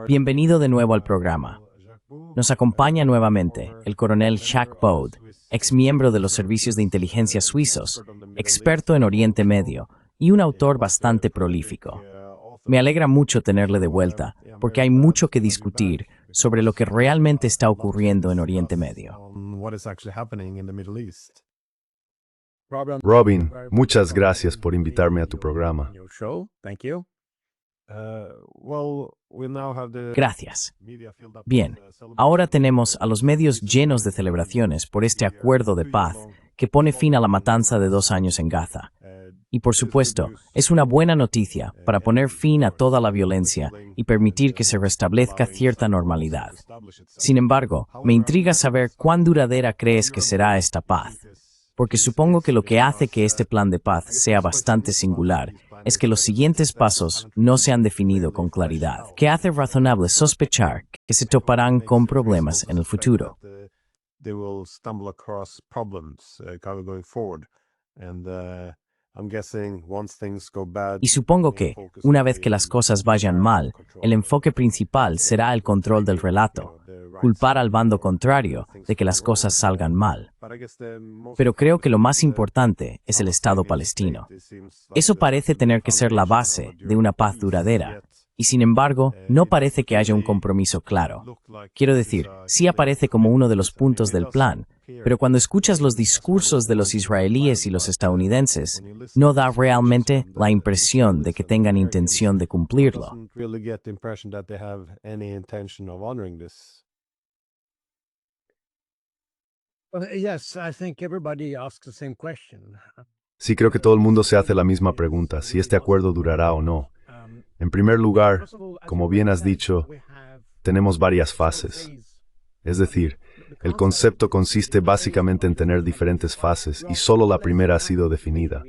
Bienvenido de nuevo al programa. Nos acompaña nuevamente el coronel Jacques Baud, ex miembro de los servicios de inteligencia suizos, experto en Oriente Medio y un autor bastante prolífico. Me alegra mucho tenerle de vuelta, porque hay mucho que discutir sobre lo que realmente está ocurriendo en Oriente Medio. Robin, muchas gracias por invitarme a tu programa. Gracias. Bien, ahora tenemos a los medios llenos de celebraciones por este acuerdo de paz que pone fin a la matanza de 2 años en Gaza. Y por supuesto, es una buena noticia para poner fin a toda la violencia y permitir que se restablezca cierta normalidad. Sin embargo, me intriga saber cuán duradera crees que será esta paz, porque supongo que lo que hace que este plan de paz sea bastante singular es que los siguientes pasos no se han definido con claridad, que hace razonable sospechar que se toparán con problemas en el futuro. Y supongo que, una vez que las cosas vayan mal, el enfoque principal será el control del relato, culpar al bando contrario de que las cosas salgan mal. Pero creo que lo más importante es el Estado palestino. Eso parece tener que ser la base de una paz duradera. Y sin embargo, no parece que haya un compromiso claro. Quiero decir, sí aparece como uno de los puntos del plan, pero cuando escuchas los discursos de los israelíes y los estadounidenses, no da realmente la impresión de que tengan intención de cumplirlo. Sí, creo que todo el mundo se hace la misma pregunta, si este acuerdo durará o no. En primer lugar, como bien has dicho, tenemos varias fases. Es decir, el concepto consiste básicamente en tener diferentes fases y solo la primera ha sido definida.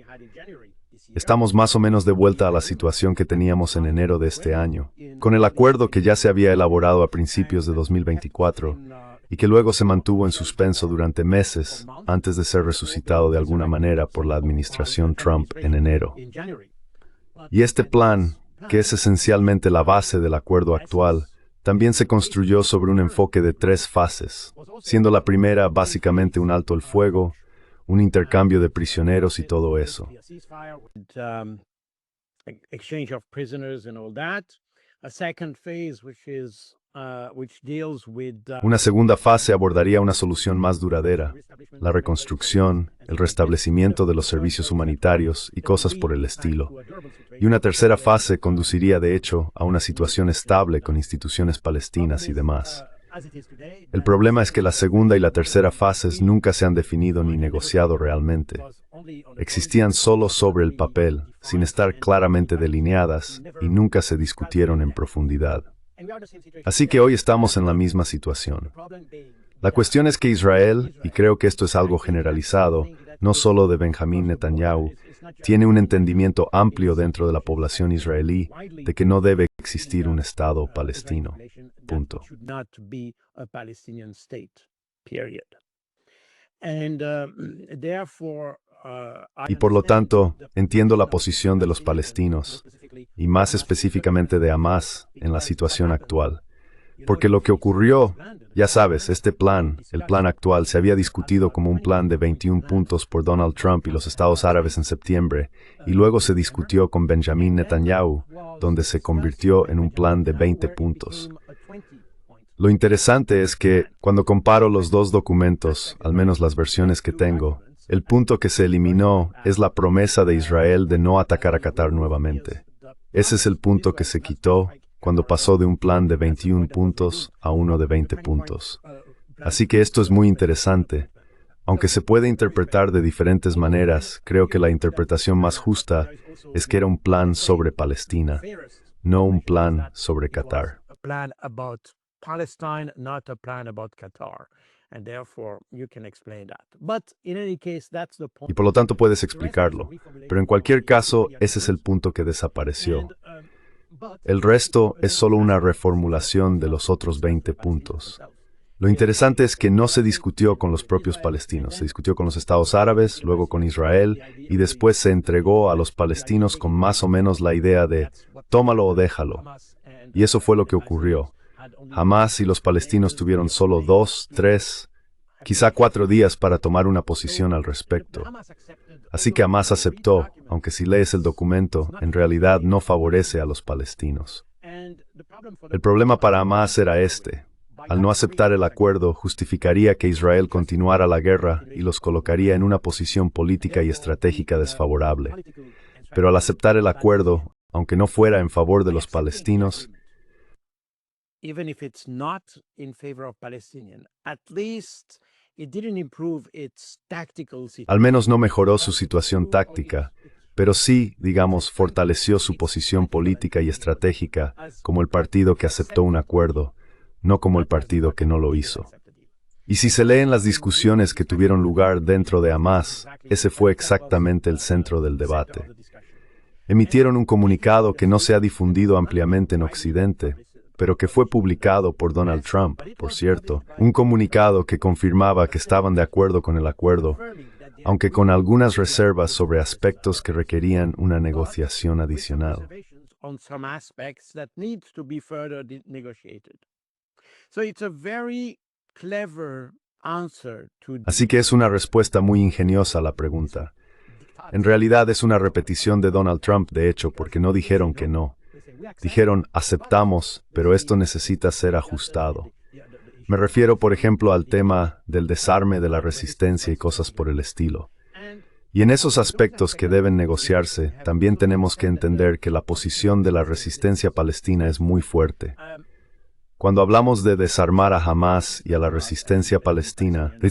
Estamos más o menos de vuelta a la situación que teníamos en enero de este año, con el acuerdo que ya se había elaborado a principios de 2024 y que luego se mantuvo en suspenso durante meses antes de ser resucitado de alguna manera por la administración Trump en enero. Y este plan, que es esencialmente la base del acuerdo actual, también se construyó sobre un enfoque de 3 fases, siendo la primera básicamente un alto el fuego, un intercambio de prisioneros y todo eso. Una segunda fase abordaría una solución más duradera, la reconstrucción, el restablecimiento de los servicios humanitarios y cosas por el estilo. Y una tercera fase conduciría, de hecho, a una situación estable con instituciones palestinas y demás. El problema es que la segunda y la tercera fases nunca se han definido ni negociado realmente. Existían solo sobre el papel, sin estar claramente delineadas, y nunca se discutieron en profundidad. Así que hoy estamos en la misma situación. La cuestión es que Israel, y creo que esto es algo generalizado, no solo de Benjamín Netanyahu, tiene un entendimiento amplio dentro de la población israelí de que no debe existir un Estado palestino. Punto. Y por lo tanto, entiendo la posición de los palestinos, y más específicamente de Hamás, en la situación actual. Porque lo que ocurrió, ya sabes, este plan, el plan actual, se había discutido como un plan de 21 puntos por Donald Trump y los Estados Árabes en septiembre, y luego se discutió con Benjamín Netanyahu, donde se convirtió en un plan de 20 puntos. Lo interesante es que, cuando comparo los dos documentos, al menos las versiones que tengo, el punto que se eliminó es la promesa de Israel de no atacar a Qatar nuevamente. Ese es el punto que se quitó cuando pasó de un plan de 21 puntos a uno de 20 puntos. Así que esto es muy interesante. Aunque se puede interpretar de diferentes maneras, creo que la interpretación más justa es que era un plan sobre Palestina, no un plan sobre Qatar. Y por lo tanto puedes explicarlo, pero en cualquier caso, ese es el punto que desapareció. El resto es solo una reformulación de los otros 20 puntos. Lo interesante es que no se discutió con los propios palestinos, se discutió con los estados árabes, luego con Israel, y después se entregó a los palestinos con más o menos la idea de tómalo o déjalo. Y eso fue lo que ocurrió. Hamás y los palestinos tuvieron solo 2, 3, quizá 4 días para tomar una posición al respecto. Así que Hamás aceptó, aunque si lees el documento, en realidad no favorece a los palestinos. El problema para Hamás era este. Al no aceptar el acuerdo, justificaría que Israel continuara la guerra y los colocaría en una posición política y estratégica desfavorable. Pero al aceptar el acuerdo, aunque no fuera en favor de los palestinos, al menos no mejoró su situación táctica, pero sí, digamos, fortaleció su posición política y estratégica como el partido que aceptó un acuerdo, no como el partido que no lo hizo. Y si se leen las discusiones que tuvieron lugar dentro de Hamás, ese fue exactamente el centro del debate. Emitieron un comunicado que no se ha difundido ampliamente en Occidente, pero que fue publicado por Donald Trump, por cierto, un comunicado que confirmaba que estaban de acuerdo con el acuerdo, aunque con algunas reservas sobre aspectos que requerían una negociación adicional. Así que es una respuesta muy ingeniosa a la pregunta. En realidad es una repetición de Donald Trump, de hecho, porque no dijeron que no. Dijeron, aceptamos, pero esto necesita ser ajustado. Me refiero, por ejemplo, al tema del desarme de la resistencia y cosas por el estilo. Y en esos aspectos que deben negociarse, también tenemos que entender que la posición de la resistencia palestina es muy fuerte. Cuando hablamos de desarmar a Hamás y a la resistencia palestina, y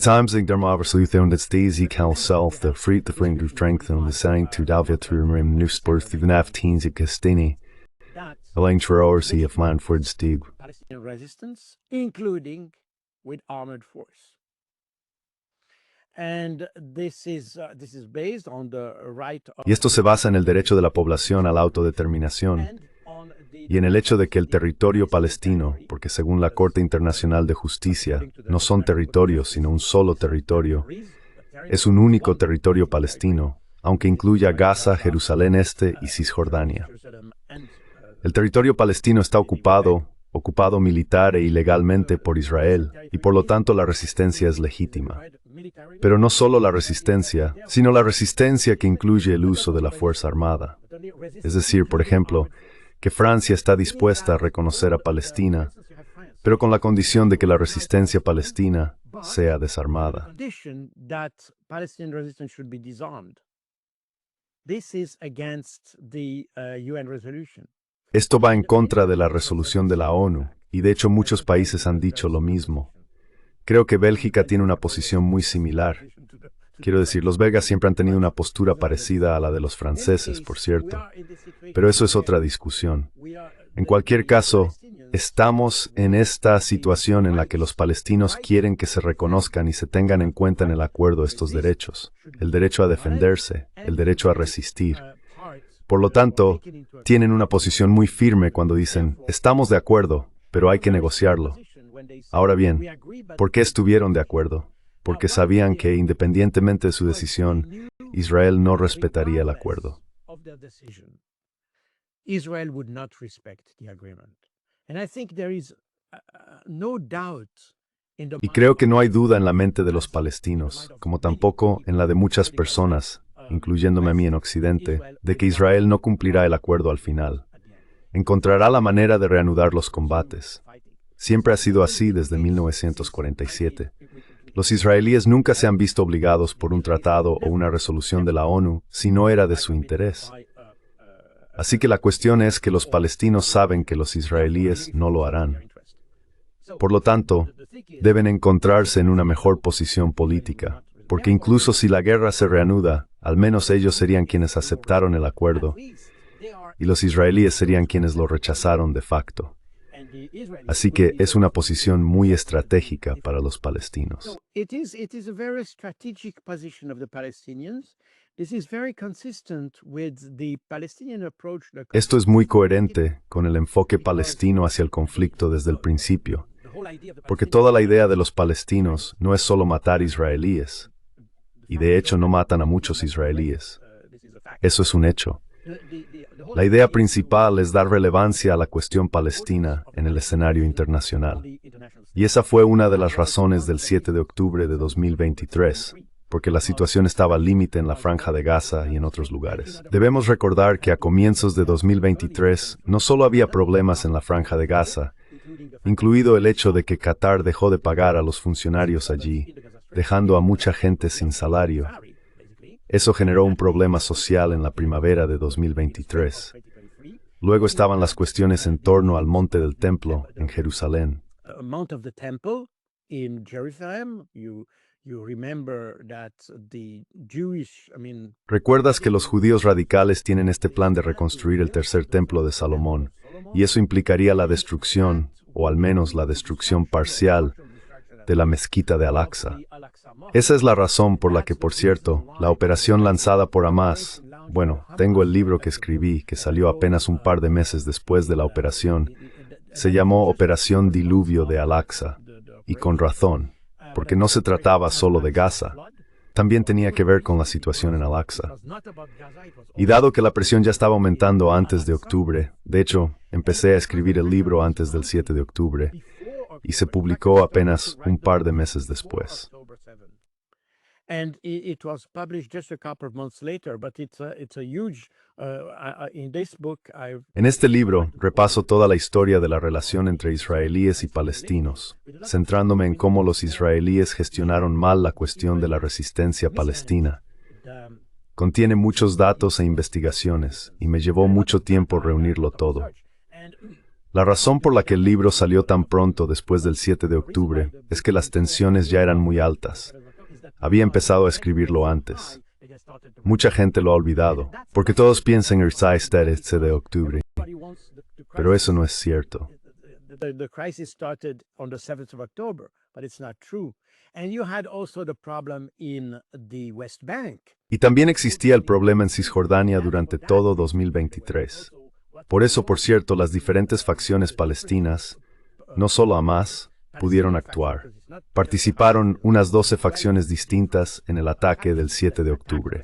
esto se basa en el derecho de la población a la autodeterminación y en el hecho de que el territorio palestino, porque según la Corte Internacional de Justicia, no son territorios sino un solo territorio, es un único territorio palestino, aunque incluya Gaza, Jerusalén Este y Cisjordania. El territorio palestino está ocupado militar e ilegalmente por Israel, y por lo tanto la resistencia es legítima. Pero no solo la resistencia, sino la resistencia que incluye el uso de la fuerza armada. Es decir, por ejemplo, que Francia está dispuesta a reconocer a Palestina, pero con la condición de que la resistencia palestina sea desarmada. Esto va en contra de la resolución de la ONU, y de hecho muchos países han dicho lo mismo. Creo que Bélgica tiene una posición muy similar. Quiero decir, los belgas siempre han tenido una postura parecida a la de los franceses, por cierto. Pero eso es otra discusión. En cualquier caso, estamos en esta situación en la que los palestinos quieren que se reconozcan y se tengan en cuenta en el acuerdo estos derechos. El derecho a defenderse, el derecho a resistir. Por lo tanto, tienen una posición muy firme cuando dicen, estamos de acuerdo, pero hay que negociarlo. Ahora bien, ¿por qué estuvieron de acuerdo? Porque sabían que, independientemente de su decisión, Israel no respetaría el acuerdo. Y creo que no hay duda en la mente de los palestinos, como tampoco en la de muchas personas, incluyéndome a mí en Occidente, de que Israel no cumplirá el acuerdo al final. Encontrará la manera de reanudar los combates. Siempre ha sido así desde 1947. Los israelíes nunca se han visto obligados por un tratado o una resolución de la ONU si no era de su interés. Así que la cuestión es que los palestinos saben que los israelíes no lo harán. Por lo tanto, deben encontrarse en una mejor posición política, porque incluso si la guerra se reanuda, al menos ellos serían quienes aceptaron el acuerdo, y los israelíes serían quienes lo rechazaron de facto. Así que es una posición muy estratégica para los palestinos. Esto es muy coherente con el enfoque palestino hacia el conflicto desde el principio. porque toda la idea de los palestinos no es solo matar israelíes, y de hecho no matan a muchos israelíes. Eso es un hecho. La idea principal es dar relevancia a la cuestión palestina en el escenario internacional. Y esa fue una de las razones del 7 de octubre de 2023, porque la situación estaba al límite en la Franja de Gaza y en otros lugares. Debemos recordar que a comienzos de 2023 no solo había problemas en la Franja de Gaza, incluido el hecho de que Qatar dejó de pagar a los funcionarios allí, dejando a mucha gente sin salario. Eso generó un problema social en la primavera de 2023. Luego estaban las cuestiones en torno al Monte del Templo en Jerusalén. Recuerdas que los judíos radicales tienen este plan de reconstruir el tercer templo de Salomón, y eso implicaría la destrucción, o al menos la destrucción parcial, de la mezquita de Al-Aqsa. Esa es la razón por la que, por cierto, la operación lanzada por Hamás, tengo el libro que escribí, que salió apenas un par de meses después de la operación, se llamó Operación Diluvio de Al-Aqsa, y con razón, porque no se trataba solo de Gaza, también tenía que ver con la situación en Al-Aqsa. Y dado que la presión ya estaba aumentando antes de octubre, de hecho, empecé a escribir el libro antes del 7 de octubre, y se publicó apenas un par de meses después. En este libro repaso toda la historia de la relación entre israelíes y palestinos, centrándome en cómo los israelíes gestionaron mal la cuestión de la resistencia palestina. Contiene muchos datos e investigaciones, y me llevó mucho tiempo reunirlo todo. La razón por la que el libro salió tan pronto después del 7 de octubre es que las tensiones ya eran muy altas. Había empezado a escribirlo antes. Mucha gente lo ha olvidado, porque todos piensan en el 7 de octubre. Pero eso no es cierto. Y también existía el problema en Cisjordania durante todo 2023. Por eso, por cierto, las diferentes facciones palestinas, no solo Hamás, pudieron actuar. Participaron unas 12 facciones distintas en el ataque del 7 de octubre.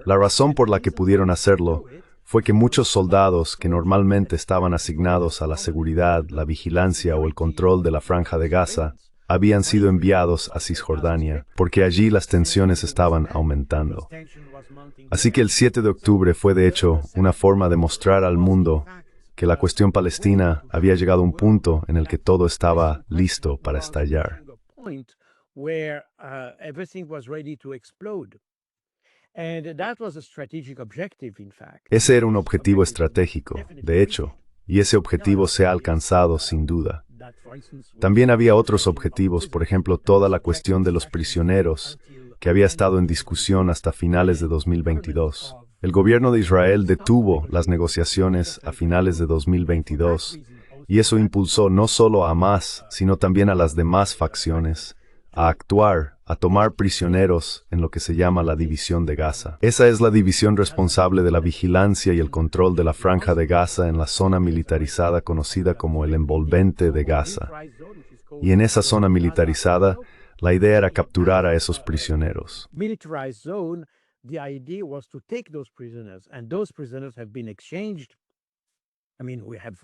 La razón por la que pudieron hacerlo fue que muchos soldados que normalmente estaban asignados a la seguridad, la vigilancia o el control de la Franja de Gaza, habían sido enviados a Cisjordania, porque allí las tensiones estaban aumentando. Así que el 7 de octubre fue de hecho una forma de mostrar al mundo que la cuestión palestina había llegado a un punto en el que todo estaba listo para estallar. Ese era un objetivo estratégico, de hecho, y ese objetivo se ha alcanzado sin duda. También había otros objetivos, por ejemplo, toda la cuestión de los prisioneros, que había estado en discusión hasta finales de 2022. El gobierno de Israel detuvo las negociaciones a finales de 2022, y eso impulsó no solo a Hamás, sino también a las demás facciones, a actuar, a tomar prisioneros en lo que se llama la División de Gaza. Esa es la división responsable de la vigilancia y el control de la Franja de Gaza en la zona militarizada conocida como el envolvente de Gaza. Y en esa zona militarizada, la idea era capturar a esos prisioneros.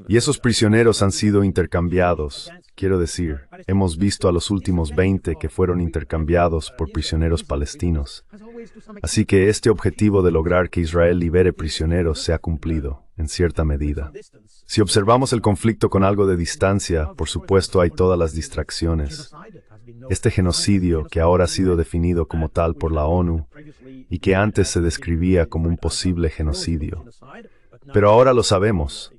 Y esos prisioneros han sido intercambiados. Quiero decir, hemos visto a los últimos 20 que fueron intercambiados por prisioneros palestinos. Así que este objetivo de lograr que Israel libere prisioneros se ha cumplido, en cierta medida. Si observamos el conflicto con algo de distancia, por supuesto hay todas las distracciones. Este genocidio, que ahora ha sido definido como tal por la ONU, y que antes se describía como un posible genocidio. Pero ahora lo sabemos.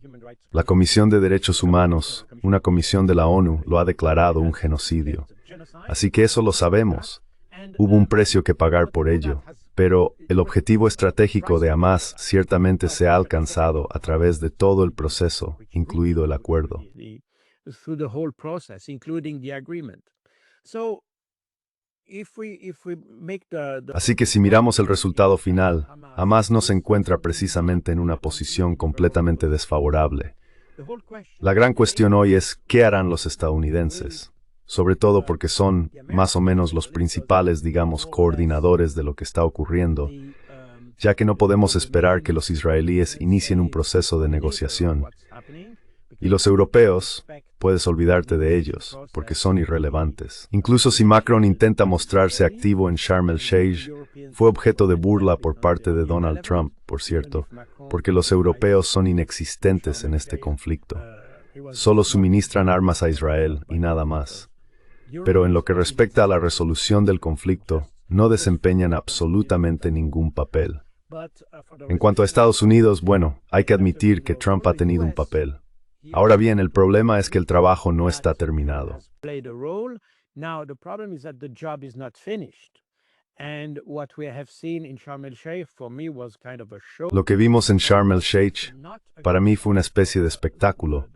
La Comisión de Derechos Humanos, una comisión de la ONU, lo ha declarado un genocidio. Así que eso lo sabemos. Hubo un precio que pagar por ello. Pero el objetivo estratégico de Hamás ciertamente se ha alcanzado a través de todo el proceso, incluido el acuerdo. Así que si miramos el resultado final, Hamás no se encuentra precisamente en una posición completamente desfavorable, La gran cuestión hoy es ¿qué harán los estadounidenses? Sobre todo porque son más o menos los principales, digamos, coordinadores de lo que está ocurriendo, ya que no podemos esperar que los israelíes inicien un proceso de negociación. Y los europeos, puedes olvidarte de ellos, porque son irrelevantes. Incluso si Macron intenta mostrarse activo en Sharm el-Sheikh, fue objeto de burla por parte de Donald Trump, por cierto, porque los europeos son inexistentes en este conflicto. Solo suministran armas a Israel y nada más. Pero en lo que respecta a la resolución del conflicto, no desempeñan absolutamente ningún papel. En cuanto a Estados Unidos, bueno, hay que admitir que Trump ha tenido un papel. Ahora bien, el problema es que el trabajo no está terminado. Lo que vimos en Sharm el-Sheikh, para mí fue una especie de espectáculo,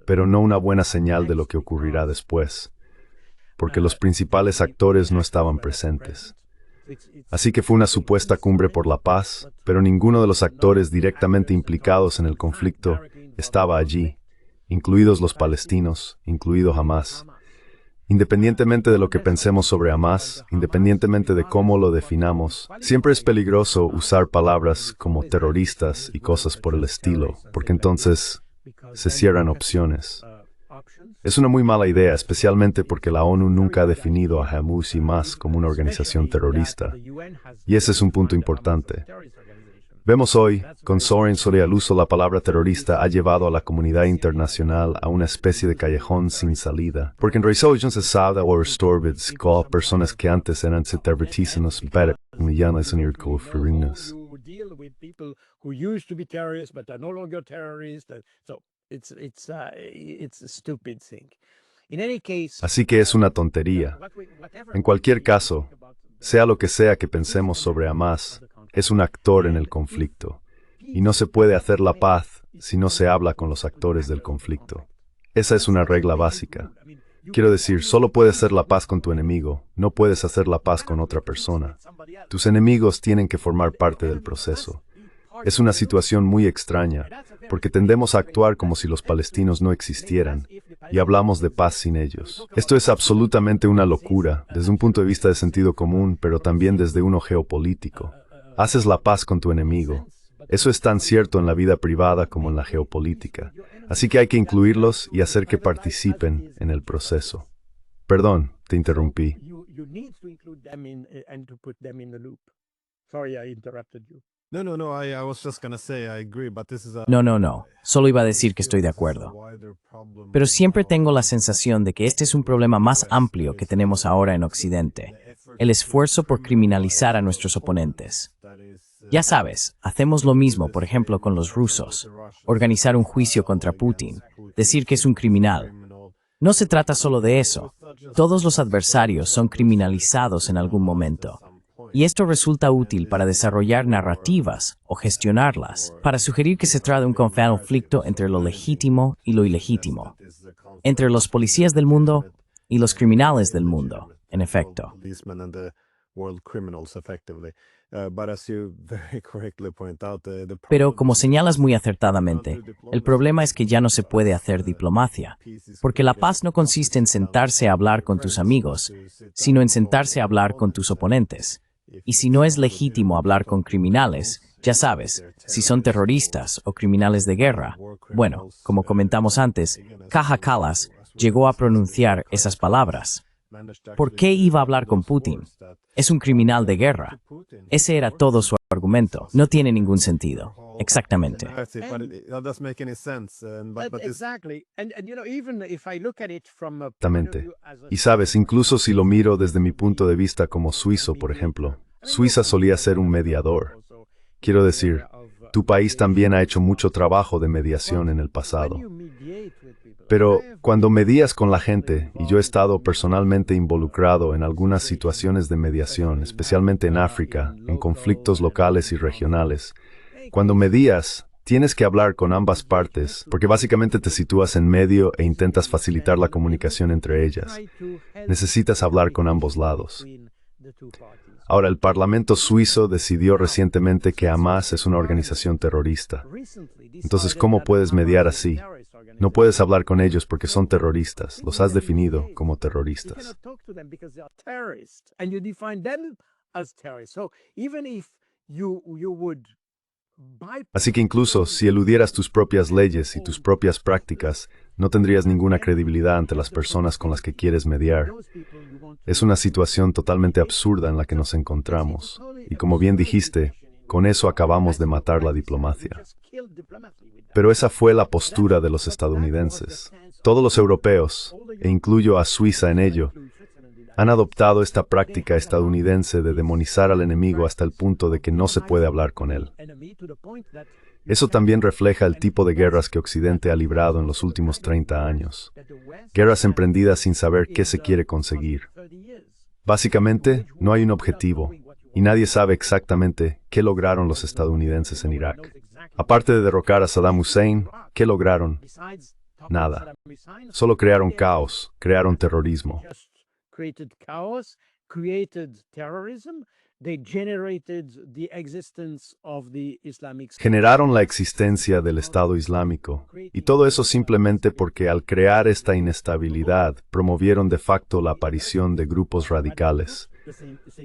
pero no una buena señal de lo que ocurrirá después, porque los principales actores no estaban presentes. Así que fue una supuesta cumbre por la paz, pero ninguno de los actores directamente implicados en el conflicto estaba allí, incluidos los palestinos, incluido Hamás. Independientemente de lo que pensemos sobre Hamás, independientemente de cómo lo definamos, siempre es peligroso usar palabras como terroristas y cosas por el estilo, porque entonces se cierran opciones. Es una muy mala idea, especialmente porque la ONU nunca ha definido a Hamás y Hamas como una organización terrorista, y ese es un punto importante. Vemos hoy, con Soren sobre el uso de la palabra terrorista ha llevado a la comunidad internacional a una especie de callejón sin salida, porque en realidad se sabe o restorbits con personas que antes eran terroristas para millones de ircoferinos. Así que es una tontería. En cualquier caso, sea lo que sea que pensemos sobre Hamás, es un actor en el conflicto, y no se puede hacer la paz si no se habla con los actores del conflicto. Esa es una regla básica. Quiero decir, solo puedes hacer la paz con tu enemigo, no puedes hacer la paz con otra persona. Tus enemigos tienen que formar parte del proceso. Es una situación muy extraña, porque tendemos a actuar como si los palestinos no existieran, y hablamos de paz sin ellos. Esto es absolutamente una locura, desde un punto de vista de sentido común, pero también desde uno geopolítico. Haces la paz con tu enemigo. Eso es tan cierto en la vida privada como en la geopolítica. Así que hay que incluirlos y hacer que participen en el proceso. Perdón, te interrumpí. No. Solo iba a decir que estoy de acuerdo. Pero siempre tengo la sensación de que este es un problema más amplio que tenemos ahora en Occidente. El esfuerzo por criminalizar a nuestros oponentes. Ya sabes, hacemos lo mismo, por ejemplo, con los rusos. Organizar un juicio contra Putin. Decir que es un criminal. No se trata solo de eso. Todos los adversarios son criminalizados en algún momento. Y esto resulta útil para desarrollar narrativas o gestionarlas, para sugerir que se trata de un conflicto entre lo legítimo y lo ilegítimo, entre los policías del mundo y los criminales del mundo, en efecto. Pero, como señalas muy acertadamente, el problema es que ya no se puede hacer diplomacia, porque la paz no consiste en sentarse a hablar con tus amigos, sino en sentarse a hablar con tus oponentes. Y si no es legítimo hablar con criminales, ya sabes, si son terroristas o criminales de guerra, bueno, como comentamos antes, Kaja Kallas llegó a pronunciar esas palabras. ¿Por qué iba a hablar con Putin? Es un criminal de guerra. Ese era todo su argumento. No tiene ningún sentido. Exactamente. Exactamente. Y sabes, incluso si lo miro desde mi punto de vista como suizo, por ejemplo, Suiza solía ser un mediador. Quiero decir, tu país también ha hecho mucho trabajo de mediación en el pasado. Pero cuando medías con la gente, y yo he estado personalmente involucrado en algunas situaciones de mediación, especialmente en África, en conflictos locales y regionales, cuando medías, tienes que hablar con ambas partes, porque básicamente te sitúas en medio e intentas facilitar la comunicación entre ellas. Necesitas hablar con ambos lados. Ahora, el Parlamento suizo decidió recientemente que Hamás es una organización terrorista. Entonces, ¿cómo puedes mediar así? No puedes hablar con ellos porque son terroristas. Los has definido como terroristas. Así que incluso si eludieras tus propias leyes y tus propias prácticas, no tendrías ninguna credibilidad ante las personas con las que quieres mediar. Es una situación totalmente absurda en la que nos encontramos. Y como bien dijiste, con eso acabamos de matar la diplomacia. Pero esa fue la postura de los estadounidenses. Todos los europeos, e incluyo a Suiza en ello, han adoptado esta práctica estadounidense de demonizar al enemigo hasta el punto de que no se puede hablar con él. Eso también refleja el tipo de guerras que Occidente ha librado en los últimos 30 años. Guerras emprendidas sin saber qué se quiere conseguir. Básicamente, no hay un objetivo, y nadie sabe exactamente qué lograron los estadounidenses en Irak. Aparte de derrocar a Saddam Hussein, ¿qué lograron? Nada. Solo crearon caos, crearon terrorismo. Generaron la existencia del Estado Islámico, y todo eso simplemente porque al crear esta inestabilidad promovieron de facto la aparición de grupos radicales.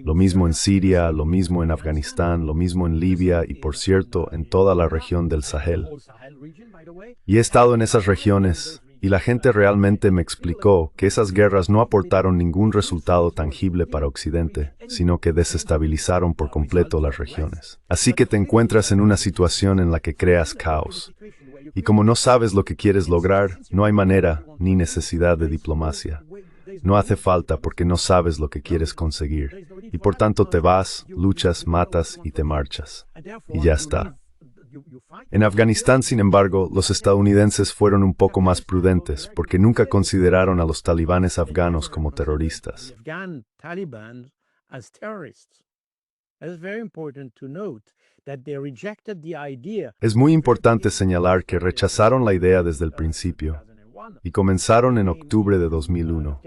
Lo mismo en Siria, lo mismo en Afganistán, lo mismo en Libia y, por cierto, en toda la región del Sahel. Y he estado en esas regiones, y la gente realmente me explicó que esas guerras no aportaron ningún resultado tangible para Occidente, sino que desestabilizaron por completo las regiones. Así que te encuentras en una situación en la que creas caos. Y como no sabes lo que quieres lograr, no hay manera ni necesidad de diplomacia. No hace falta porque no sabes lo que quieres conseguir. Y por tanto te vas, luchas, matas y te marchas. Y ya está. En Afganistán, sin embargo, los estadounidenses fueron un poco más prudentes porque nunca consideraron a los talibanes afganos como terroristas. Es muy importante señalar que rechazaron la idea desde el principio y comenzaron en octubre de 2001.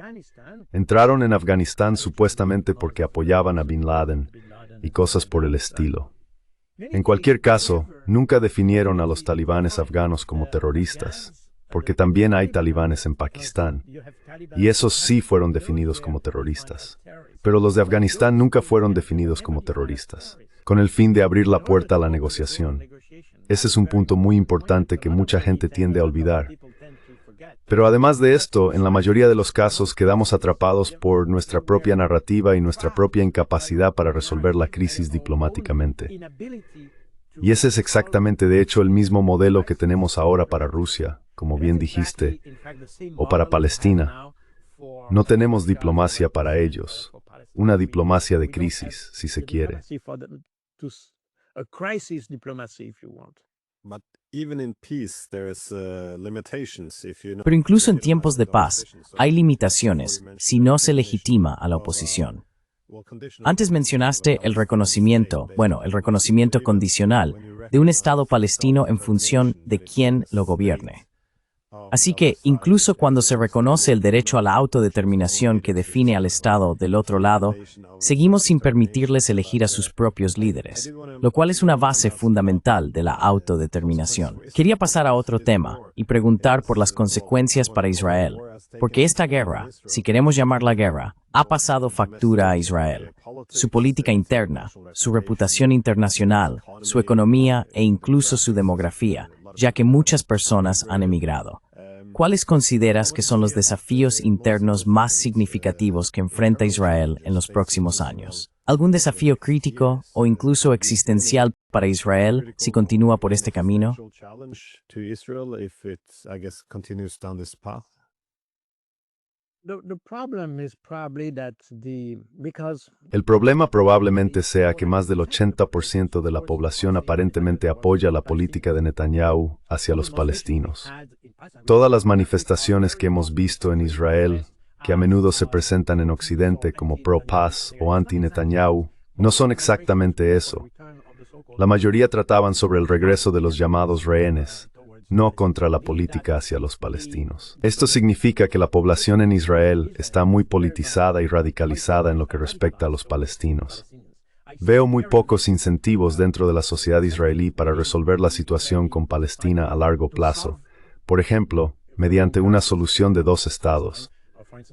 Entraron en Afganistán supuestamente porque apoyaban a Bin Laden y cosas por el estilo. En cualquier caso, nunca definieron a los talibanes afganos como terroristas, porque también hay talibanes en Pakistán, y esos sí fueron definidos como terroristas. Pero los de Afganistán nunca fueron definidos como terroristas, con el fin de abrir la puerta a la negociación. Ese es un punto muy importante que mucha gente tiende a olvidar. Pero además de esto, en la mayoría de los casos quedamos atrapados por nuestra propia narrativa y nuestra propia incapacidad para resolver la crisis diplomáticamente. Y ese es exactamente, de hecho, el mismo modelo que tenemos ahora para Rusia, como bien dijiste, o para Palestina. No tenemos diplomacia para ellos, una diplomacia de crisis, si se quiere. Pero incluso en tiempos de paz, hay limitaciones si no se legitima a la oposición. Antes mencionaste el reconocimiento condicional de un Estado palestino en función de quién lo gobierne. Así que, incluso cuando se reconoce el derecho a la autodeterminación que define al Estado del otro lado, seguimos sin permitirles elegir a sus propios líderes, lo cual es una base fundamental de la autodeterminación. Quería pasar a otro tema y preguntar por las consecuencias para Israel, porque esta guerra, si queremos llamarla guerra, ha pasado factura a Israel. Su política interna, su reputación internacional, su economía e incluso su demografía, ya que muchas personas han emigrado. ¿Cuáles consideras que son los desafíos internos más significativos que enfrenta Israel en los próximos años? ¿Algún desafío crítico o incluso existencial para Israel si continúa por este camino? El problema probablemente sea que más del 80% de la población aparentemente apoya la política de Netanyahu hacia los palestinos. Todas las manifestaciones que hemos visto en Israel, que a menudo se presentan en Occidente como pro-paz o anti-Netanyahu, no son exactamente eso. La mayoría trataban sobre el regreso de los llamados rehenes, no contra la política hacia los palestinos. Esto significa que la población en Israel está muy politizada y radicalizada en lo que respecta a los palestinos. Veo muy pocos incentivos dentro de la sociedad israelí para resolver la situación con Palestina a largo plazo. Por ejemplo, mediante una solución de dos estados.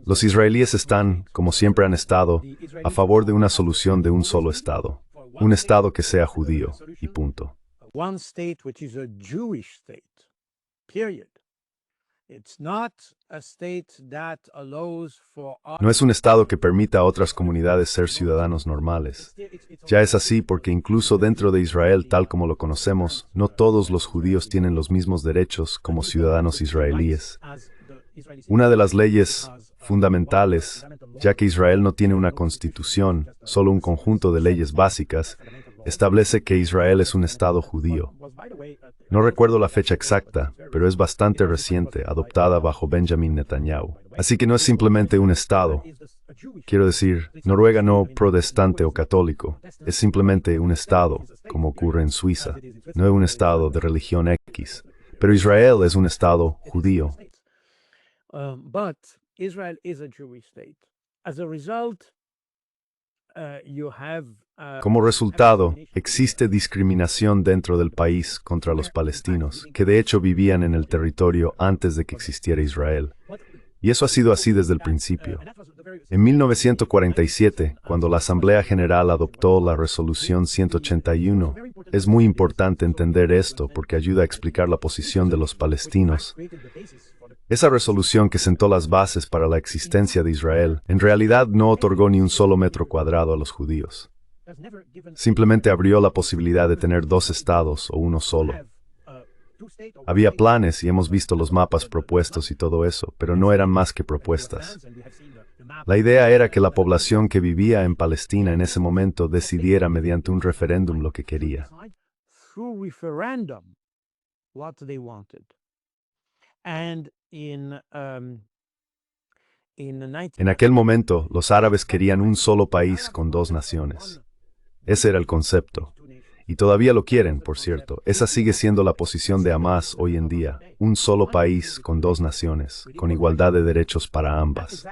Los israelíes están, como siempre han estado, a favor de una solución de un solo estado. Un estado que sea judío, y punto. One state which is a Jewish state, period. It's not a state that allows for No es un estado que permita a otras comunidades ser ciudadanos normales. Ya es así porque incluso dentro de Israel, tal como lo conocemos, no todos los judíos tienen los mismos derechos como ciudadanos israelíes. Una de las leyes fundamentales, ya que Israel no tiene una constitución, solo un conjunto de leyes básicas, establece que Israel es un estado judío. No recuerdo la fecha exacta, pero es bastante reciente, adoptada bajo Benjamin Netanyahu. Así que no es simplemente un estado. Quiero decir, Noruega no protestante o católico, es simplemente un estado, como ocurre en Suiza. No es un estado de religión X, pero Israel es un estado judío. But Israel is a Jewish state. As a result, you have Como resultado, existe discriminación dentro del país contra los palestinos, que de hecho vivían en el territorio antes de que existiera Israel. Y eso ha sido así desde el principio. En 1947, cuando la Asamblea General adoptó la Resolución 181, es muy importante entender esto porque ayuda a explicar la posición de los palestinos. Esa resolución que sentó las bases para la existencia de Israel, en realidad no otorgó ni un solo metro cuadrado a los judíos. Simplemente abrió la posibilidad de tener dos estados o uno solo. Había planes y hemos visto los mapas propuestos y todo eso, pero no eran más que propuestas. La idea era que la población que vivía en Palestina en ese momento decidiera mediante un referéndum lo que quería. En aquel momento, los árabes querían un solo país con dos naciones. Ese era el concepto. Y todavía lo quieren, por cierto. Esa sigue siendo la posición de Hamás hoy en día. Un solo país con dos naciones, con igualdad de derechos para ambas.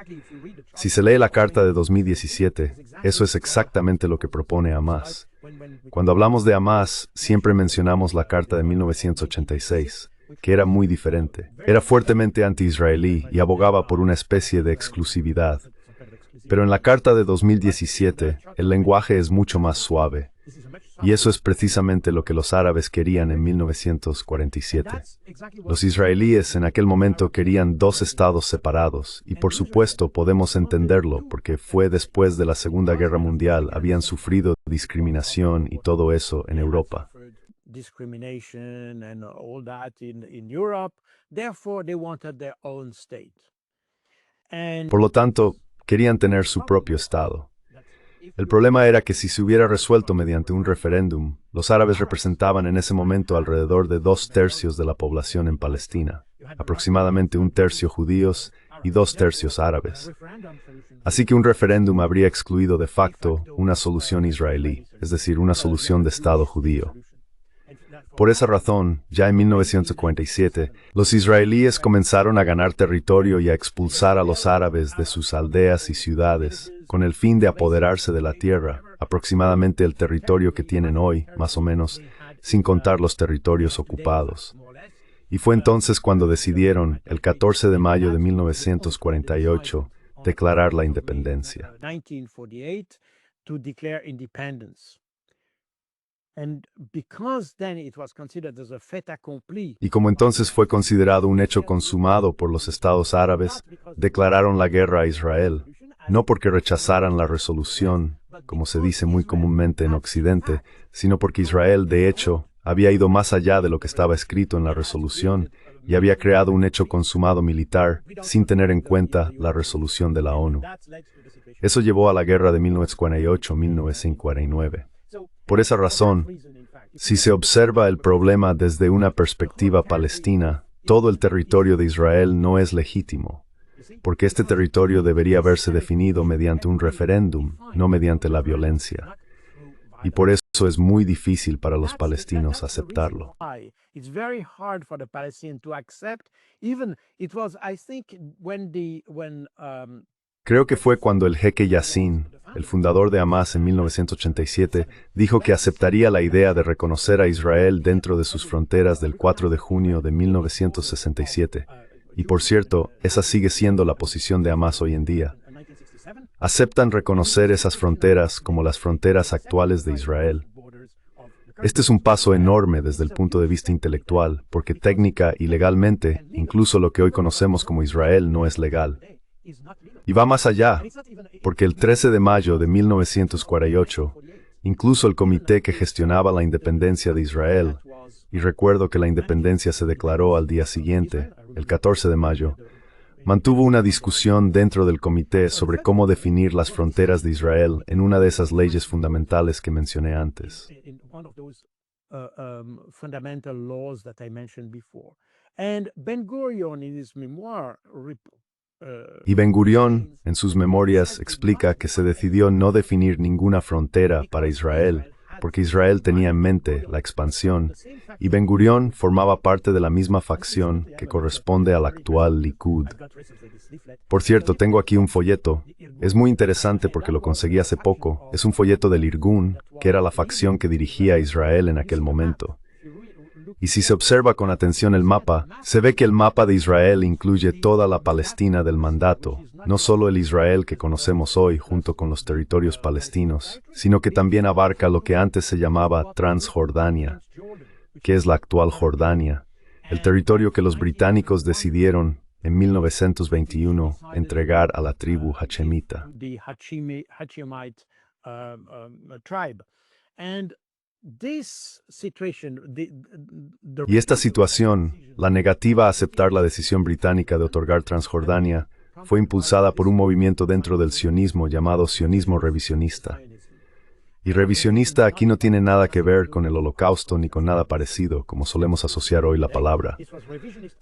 Si se lee la Carta de 2017, eso es exactamente lo que propone Hamás. Cuando hablamos de Hamás, siempre mencionamos la Carta de 1986, que era muy diferente. Era fuertemente anti-israelí y abogaba por una especie de exclusividad. Pero en la Carta de 2017, el lenguaje es mucho más suave. Y eso es precisamente lo que los árabes querían en 1947. Los israelíes en aquel momento querían dos estados separados, y por supuesto podemos entenderlo, porque fue después de la Segunda Guerra Mundial, habían sufrido discriminación y todo eso en Europa. Por lo tanto, querían tener su propio estado. El problema era que si se hubiera resuelto mediante un referéndum, los árabes representaban en ese momento alrededor de 2/3 de la población en Palestina, aproximadamente 1/3 judíos y 2/3 árabes. Así que un referéndum habría excluido de facto una solución israelí, es decir, una solución de Estado judío. Por esa razón, ya en 1947, los israelíes comenzaron a ganar territorio y a expulsar a los árabes de sus aldeas y ciudades, con el fin de apoderarse de la tierra, aproximadamente el territorio que tienen hoy, más o menos, sin contar los territorios ocupados. Y fue entonces cuando decidieron, el 14 de mayo de 1948, declarar la independencia. Y como entonces fue considerado un hecho consumado por los estados árabes, declararon la guerra a Israel, no porque rechazaran la resolución, como se dice muy comúnmente en Occidente, sino porque Israel, de hecho, había ido más allá de lo que estaba escrito en la resolución y había creado un hecho consumado militar sin tener en cuenta la resolución de la ONU. Eso llevó a la guerra de 1948-1949. Por esa razón, si se observa el problema desde una perspectiva palestina, todo el territorio de Israel no es legítimo, porque este territorio debería haberse definido mediante un referéndum, no mediante la violencia. Y por eso es muy difícil para los palestinos aceptarlo. Creo que fue cuando el jeque Yassin, el fundador de Hamás en 1987, dijo que aceptaría la idea de reconocer a Israel dentro de sus fronteras del 4 de junio de 1967, Y por cierto, esa sigue siendo la posición de Hamas hoy en día. Aceptan reconocer esas fronteras como las fronteras actuales de Israel. Este es un paso enorme desde el punto de vista intelectual, porque técnica y legalmente, incluso lo que hoy conocemos como Israel no es legal. Y va más allá, porque el 13 de mayo de 1948, incluso el comité que gestionaba la independencia de Israel, y recuerdo que la independencia se declaró al día siguiente, el 14 de mayo, mantuvo una discusión dentro del comité sobre cómo definir las fronteras de Israel en una de esas leyes fundamentales que mencioné antes. Fundamental laws that I mentioned before. And Ben-Gurion, in his memoir, Y Ben Gurión, en sus memorias, explica que se decidió no definir ninguna frontera para Israel, porque Israel tenía en mente la expansión, y Ben Gurión formaba parte de la misma facción que corresponde al actual Likud. Por cierto, tengo aquí un folleto. Es muy interesante porque lo conseguí hace poco. Es un folleto del Irgun, que era la facción que dirigía a Israel en aquel momento. Y si se observa con atención el mapa, se ve que el mapa de Israel incluye toda la Palestina del mandato, no solo el Israel que conocemos hoy junto con los territorios palestinos, sino que también abarca lo que antes se llamaba Transjordania, que es la actual Jordania, el territorio que los británicos decidieron en 1921 entregar a la tribu hachemita. Y esta situación, la negativa a aceptar la decisión británica de otorgar Transjordania, fue impulsada por un movimiento dentro del sionismo llamado sionismo revisionista. Y revisionista aquí no tiene nada que ver con el Holocausto ni con nada parecido, como solemos asociar hoy la palabra.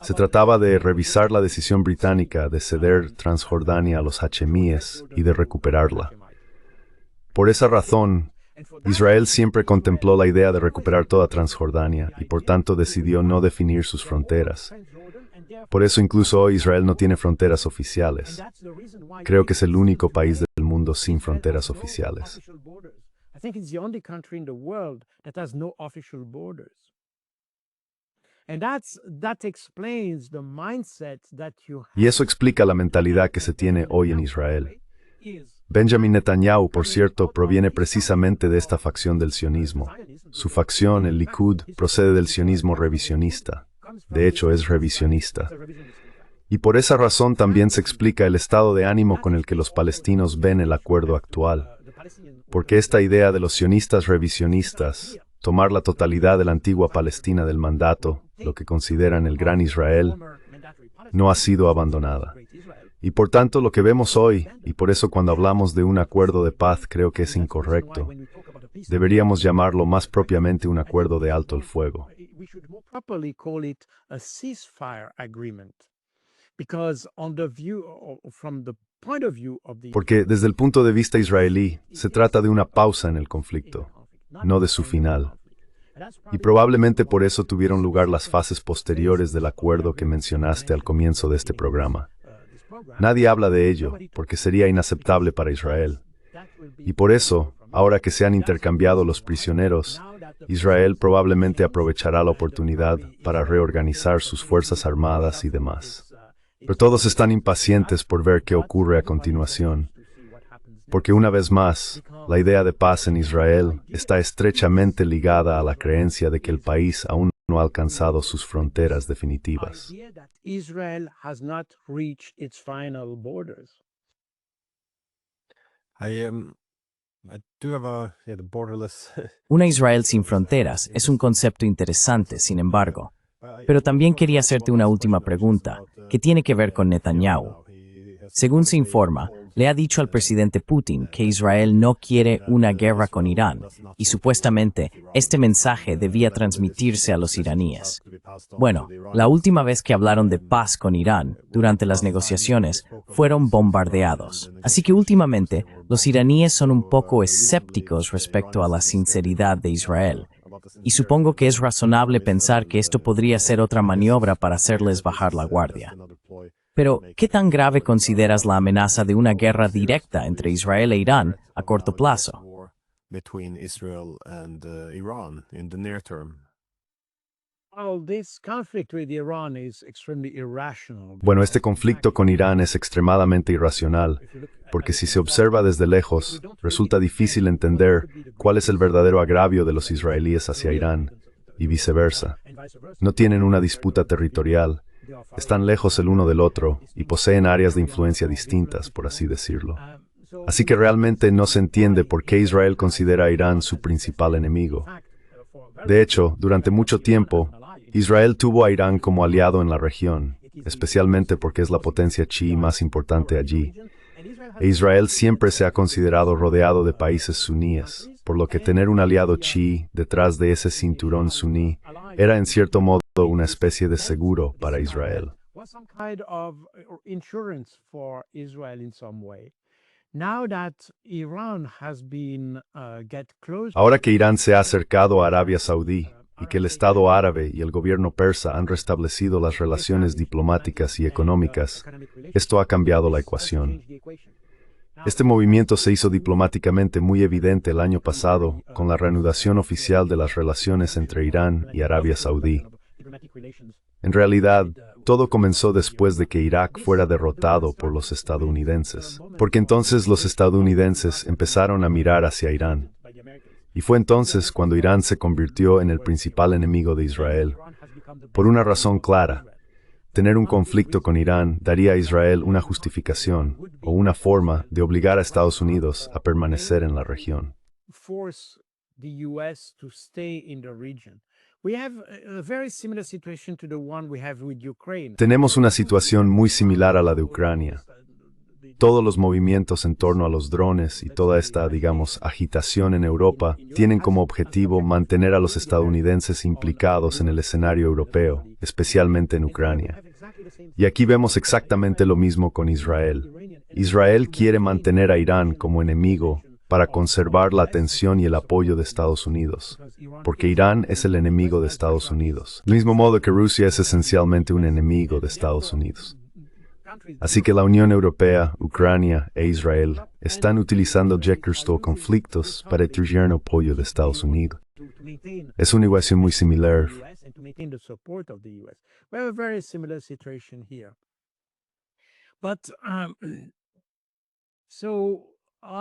Se trataba de revisar la decisión británica de ceder Transjordania a los hachemíes y de recuperarla. Por esa razón, Israel siempre contempló la idea de recuperar toda Transjordania y por tanto decidió no definir sus fronteras. Por eso incluso hoy Israel no tiene fronteras oficiales. Creo que es el único país del mundo sin fronteras oficiales. Y eso explica la mentalidad que se tiene hoy en Israel. Benjamin Netanyahu, por cierto, proviene precisamente de esta facción del sionismo. Su facción, el Likud, procede del sionismo revisionista. De hecho, es revisionista. Y por esa razón también se explica el estado de ánimo con el que los palestinos ven el acuerdo actual. Porque esta idea de los sionistas revisionistas, tomar la totalidad de la antigua Palestina del mandato, lo que consideran el Gran Israel, no ha sido abandonada. Y por tanto lo que vemos hoy, y por eso cuando hablamos de un acuerdo de paz creo que es incorrecto, deberíamos llamarlo más propiamente un acuerdo de alto el fuego. Porque desde el punto de vista israelí, se trata de una pausa en el conflicto, no de su final. Y probablemente por eso tuvieron lugar las fases posteriores del acuerdo que mencionaste al comienzo de este programa. Nadie habla de ello, porque sería inaceptable para Israel. Y por eso, ahora que se han intercambiado los prisioneros, Israel probablemente aprovechará la oportunidad para reorganizar sus fuerzas armadas y demás. Pero todos están impacientes por ver qué ocurre a continuación, porque una vez más, la idea de paz en Israel está estrechamente ligada a la creencia de que el país aún no ha alcanzado sus fronteras definitivas. Una Israel sin fronteras es un concepto interesante, sin embargo. Pero también quería hacerte una última pregunta, que tiene que ver con Netanyahu. Según se informa, le ha dicho al presidente Putin que Israel no quiere una guerra con Irán, y supuestamente este mensaje debía transmitirse a los iraníes. Bueno, la última vez que hablaron de paz con Irán, durante las negociaciones, fueron bombardeados. Así que últimamente, los iraníes son un poco escépticos respecto a la sinceridad de Israel. Y supongo que es razonable pensar que esto podría ser otra maniobra para hacerles bajar la guardia. Pero, ¿qué tan grave consideras la amenaza de una guerra directa entre Israel e Irán a corto plazo? Well, this conflict with Iran is extremely irrational. Bueno, este conflicto con Irán es extremadamente irracional, porque si se observa desde lejos, resulta difícil entender cuál es el verdadero agravio de los israelíes hacia Irán, y viceversa. No tienen una disputa territorial, están lejos el uno del otro y poseen áreas de influencia distintas, por así decirlo. Así que realmente no se entiende por qué Israel considera a Irán su principal enemigo. De hecho, durante mucho tiempo, Israel tuvo a Irán como aliado en la región, especialmente porque es la potencia chií más importante allí. E Israel siempre se ha considerado rodeado de países suníes, por lo que tener un aliado chií detrás de ese cinturón suní era en cierto modo una especie de seguro para Israel. Ahora que Irán se ha acercado a Arabia Saudí y que el Estado árabe y el gobierno persa han restablecido las relaciones diplomáticas y económicas, esto ha cambiado la ecuación. Este movimiento se hizo diplomáticamente muy evidente el año pasado con la reanudación oficial de las relaciones entre Irán y Arabia Saudí. En realidad, todo comenzó después de que Irak fuera derrotado por los estadounidenses, porque entonces los estadounidenses empezaron a mirar hacia Irán. Y fue entonces cuando Irán se convirtió en el principal enemigo de Israel, por una razón clara. Tener un conflicto con Irán daría a Israel una justificación o una forma de obligar a Estados Unidos a permanecer en la región. Tenemos una situación muy similar a la de Ucrania. Todos los movimientos en torno a los drones y toda esta, digamos, agitación en Europa tienen como objetivo mantener a los estadounidenses implicados en el escenario europeo, especialmente en Ucrania. Y aquí vemos exactamente lo mismo con Israel. Israel quiere mantener a Irán como enemigo para conservar la atención y el apoyo de Estados Unidos, porque Irán es el enemigo de Estados Unidos, del mismo modo que Rusia es esencialmente un enemigo de Estados Unidos. Así que la Unión Europea, Ucrania e Israel están utilizando estos conflictos para atraer el apoyo de Estados Unidos. Es una ecuación muy similar.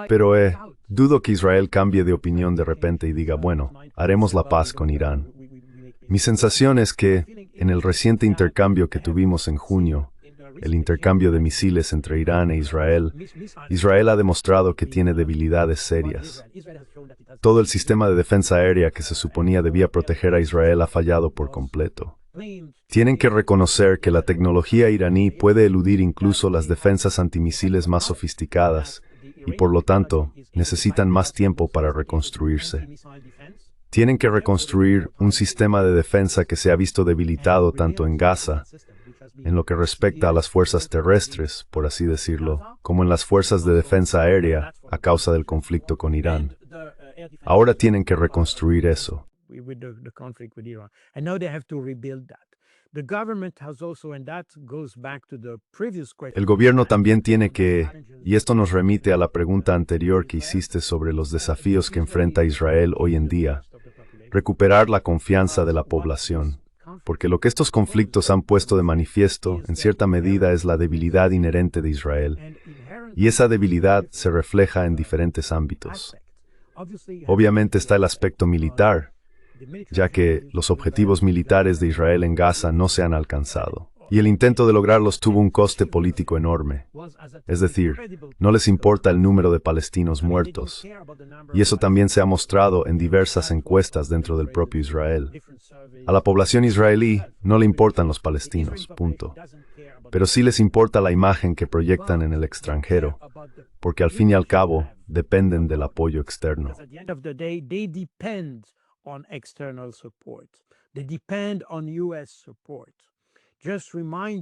Pero dudo que Israel cambie de opinión de repente y diga, bueno, haremos la paz con Irán. Mi sensación es que, en el reciente intercambio que tuvimos en junio, el intercambio de misiles entre Irán e Israel, Israel ha demostrado que tiene debilidades serias. Todo el sistema de defensa aérea que se suponía debía proteger a Israel ha fallado por completo. Tienen que reconocer que la tecnología iraní puede eludir incluso las defensas antimisiles más sofisticadas y, por lo tanto, necesitan más tiempo para reconstruirse. Tienen que reconstruir un sistema de defensa que se ha visto debilitado tanto en Gaza, en lo que respecta a las fuerzas terrestres, por así decirlo, como en las fuerzas de defensa aérea a causa del conflicto con Irán. Ahora tienen que reconstruir eso. El gobierno también tiene que, y esto nos remite a la pregunta anterior que hiciste sobre los desafíos que enfrenta Israel hoy en día, recuperar la confianza de la población. Porque lo que estos conflictos han puesto de manifiesto, en cierta medida, es la debilidad inherente de Israel. Y esa debilidad se refleja en diferentes ámbitos. Obviamente está el aspecto militar, ya que los objetivos militares de Israel en Gaza no se han alcanzado. Y el intento de lograrlos tuvo un coste político enorme. Es decir, no les importa el número de palestinos muertos. Y eso también se ha mostrado en diversas encuestas dentro del propio Israel. A la población israelí no le importan los palestinos, punto. Pero sí les importa la imagen que proyectan en el extranjero, porque al fin y al cabo dependen del apoyo externo.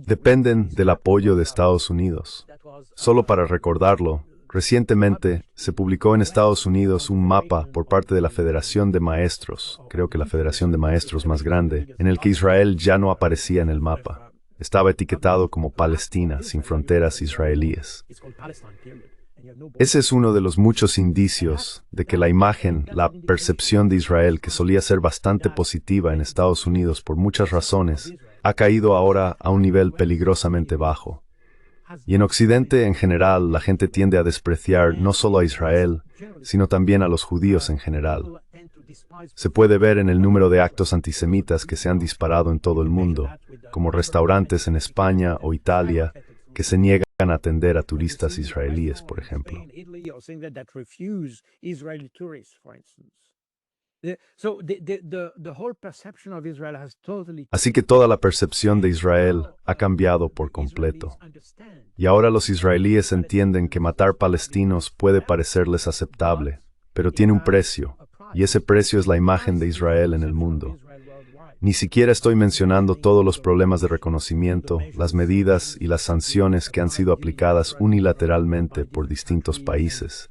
Dependen del apoyo de Estados Unidos. Solo para recordarlo, recientemente se publicó en Estados Unidos un mapa por parte de la Federación de Maestros, creo que la Federación de Maestros más grande, en el que Israel ya no aparecía en el mapa. Estaba etiquetado como Palestina, sin fronteras israelíes. Ese es uno de los muchos indicios de que la imagen, la percepción de Israel, que solía ser bastante positiva en Estados Unidos por muchas razones, ha caído ahora a un nivel peligrosamente bajo. Y en Occidente, en general, la gente tiende a despreciar no solo a Israel, sino también a los judíos en general. Se puede ver en el número de actos antisemitas que se han disparado en todo el mundo, como restaurantes en España o Italia, que se niegan a atender a turistas israelíes, por ejemplo. Así que toda la percepción de Israel ha cambiado por completo. Y ahora los israelíes entienden que matar palestinos puede parecerles aceptable, pero tiene un precio, y ese precio es la imagen de Israel en el mundo. Ni siquiera estoy mencionando todos los problemas de reconocimiento, las medidas y las sanciones que han sido aplicadas unilateralmente por distintos países.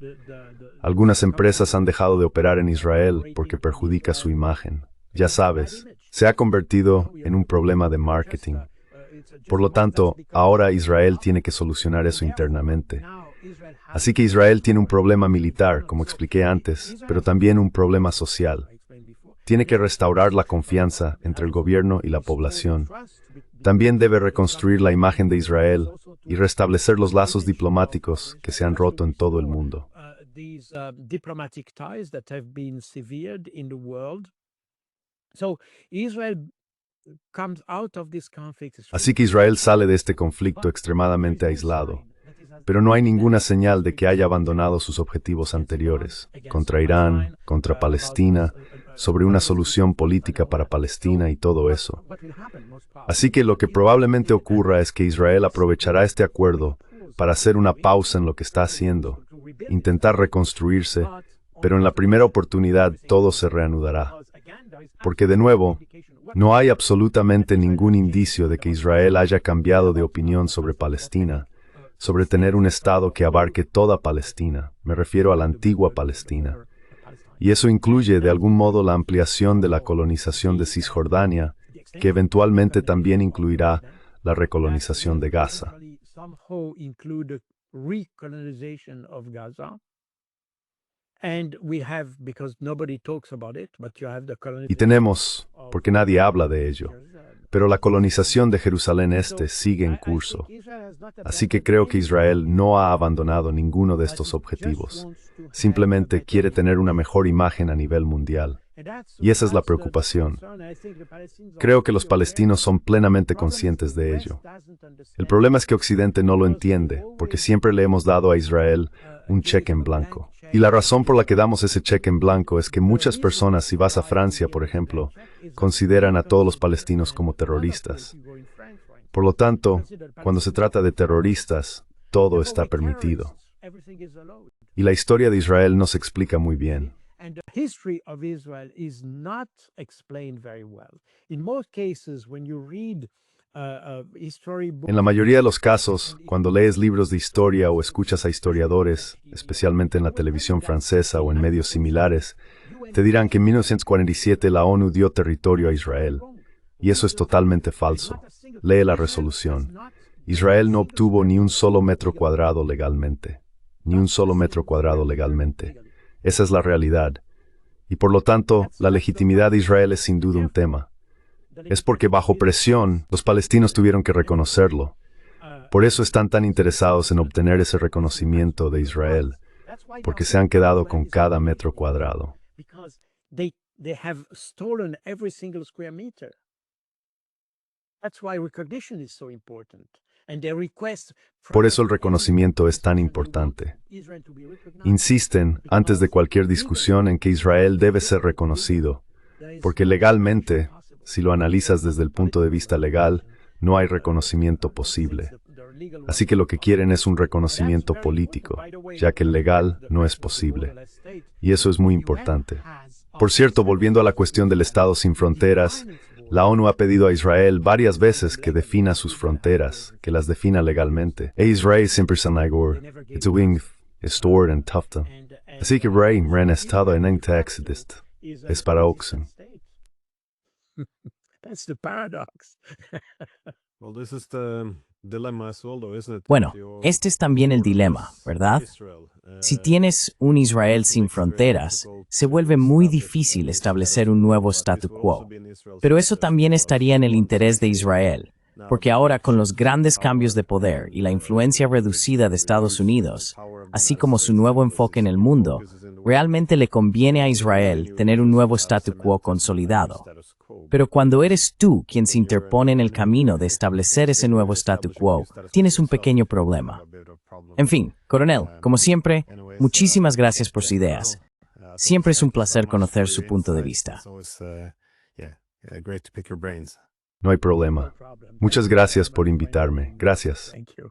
Algunas empresas han dejado de operar en Israel porque perjudica su imagen. Ya sabes, se ha convertido en un problema de marketing. Por lo tanto, ahora Israel tiene que solucionar eso internamente. Así que Israel tiene un problema militar, como expliqué antes, pero también un problema social. Tiene que restaurar la confianza entre el gobierno y la población. También debe reconstruir la imagen de Israel y restablecer los lazos diplomáticos que se han roto en todo el mundo. Así que Israel sale de este conflicto extremadamente aislado, pero no hay ninguna señal de que haya abandonado sus objetivos anteriores, contra Irán, contra Palestina, sobre una solución política para Palestina y todo eso. Así que lo que probablemente ocurra es que Israel aprovechará este acuerdo para hacer una pausa en lo que está haciendo, intentar reconstruirse, pero en la primera oportunidad todo se reanudará. Porque de nuevo, no hay absolutamente ningún indicio de que Israel haya cambiado de opinión sobre Palestina, sobre tener un Estado que abarque toda Palestina, me refiero a la antigua Palestina. Y eso incluye de algún modo la ampliación de la colonización de Cisjordania, que eventualmente también incluirá la recolonización de Gaza. Y tenemos, porque nadie habla de ello, pero la colonización de Jerusalén Este sigue en curso. Así que creo que Israel no ha abandonado ninguno de estos objetivos. Simplemente quiere tener una mejor imagen a nivel mundial. Y esa es la preocupación. Creo que los palestinos son plenamente conscientes de ello. El problema es que Occidente no lo entiende, porque siempre le hemos dado a Israel un cheque en blanco. Y la razón por la que damos ese cheque en blanco es que muchas personas, si vas a Francia, por ejemplo, consideran a todos los palestinos como terroristas. Por lo tanto, cuando se trata de terroristas, todo está permitido. Y la historia de Israel no se explica muy bien. En la mayoría de los casos, cuando lees libros de historia o escuchas a historiadores, especialmente en la televisión francesa o en medios similares, te dirán que en 1947 la ONU dio territorio a Israel. Y eso es totalmente falso. Lee la resolución. Israel no obtuvo ni un solo metro cuadrado legalmente. Ni un solo metro cuadrado legalmente. Esa es la realidad. Y por lo tanto, la legitimidad de Israel es sin duda un tema. Es porque bajo presión, los palestinos tuvieron que reconocerlo. Por eso están tan interesados en obtener ese reconocimiento de Israel, porque se han quedado con cada metro cuadrado. Por eso el reconocimiento es tan importante. Insisten, antes de cualquier discusión, en que Israel debe ser reconocido, porque legalmente, si lo analizas desde el punto de vista legal, no hay reconocimiento posible. Así que lo que quieren es un reconocimiento político, ya que el legal no es posible. Y eso es muy importante. Por cierto, volviendo a la cuestión del Estado sin fronteras, la ONU ha pedido a Israel varias veces que defina sus fronteras, que las defina legalmente. Israel siempre se negó, stored en tufta. Así que Israel ren estado en exist. Es para Oxen. That's the paradox. Well, this is the Bueno, este es también el dilema, ¿verdad? Si tienes un Israel sin fronteras, se vuelve muy difícil establecer un nuevo statu quo. Pero eso también estaría en el interés de Israel, porque ahora con los grandes cambios de poder y la influencia reducida de Estados Unidos, así como su nuevo enfoque en el mundo, realmente le conviene a Israel tener un nuevo statu quo consolidado. Pero cuando eres tú quien se interpone en el camino de establecer ese nuevo statu quo, tienes un pequeño problema. En fin, coronel, como siempre, muchísimas gracias por sus ideas. Siempre es un placer conocer su punto de vista. No hay problema. Muchas gracias por invitarme. Gracias. Thank you.